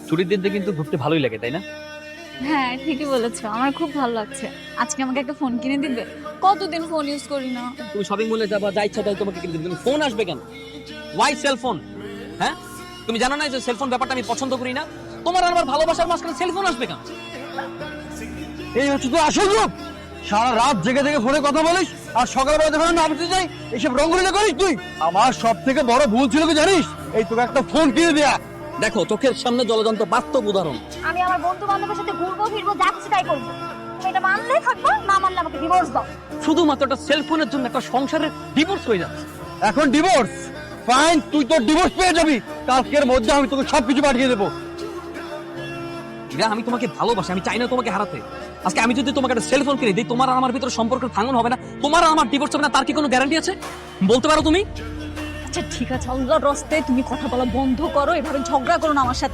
ছুটির দিনতে কিন্তু ঘুরতে ভালোই লাগে, তাই না? হ্যাঁ ঠিকই বলেছো, আমার খুব ভালো লাগছে। আজকে আমাকে একটা ফোন কিনে দিবে? কতদিন ফোন ইউজ করি না। তুমি শপিং মলে যাবা, যা ইচ্ছা তাই তোমাকে কিনে দেবে, কিন্তু ফোন আসবে কেন? Why cellphone? হ্যাঁ, তুমি জানো না যে সেলফোন ব্যাপারটা আমি পছন্দ করি না? তোমার আর আমার ভালোবাসার মাঝখানে সেলফোন আসবে কেন? এই হচ্ছে তো আসল রূপ। সারা রাত জেগে জেগে ফোনে কথা বলিস আর সকালবেলা যখন আমি নামতে যাই এইসব রঙ্গলীলা করিস তুই। আমার সব থেকে বড় ভুল ছিল কি জানিস? এই তোকে একটা ফোন কিনে দেয়া। দেখো, চোখের সামনে জলজন্ত বাস্তব উদাহরণ। আমি আমার বন্ধু বান্ধবের সাথে ঘুরবো ফিরবো, যা কিছু তাই করবো। তুমি এটা মানলে থাকবো, না মানলে আমাকে ডিভোর্স দাও। শুধুমাত্র একটা সেলফোনের জন্য একটা সংসারের ডিভোর্স হয়ে যাচ্ছে। এখন ডিভোর্স ফাইন, তুই তোর ডিভোর্স পেয়ে যাবি। কালকের মধ্যে আমি তোকে সবকিছু পাঠিয়ে দেবো। ইরা, আমি তোমাকে ভালোবাসি, আমি চাই না তোমাকে হারাতে। আজকে আমি যদি তোমাকে একটা সেলফোন কিনে দিই, তোমার আর আমার ভিতরে সম্পর্কের ভাঙন হবে না, তোমার আর আমার ডিভোর্স হবে না, তার কি কোনো গ্যারান্টি আছে? বলতে পারো তুমি? আচ্ছা ঠিক আছে, আল্লাহর রাস্তায় তুমি কথা বলা বন্ধ করো, এভাবে ঝগড়া করো না আমার সাথে।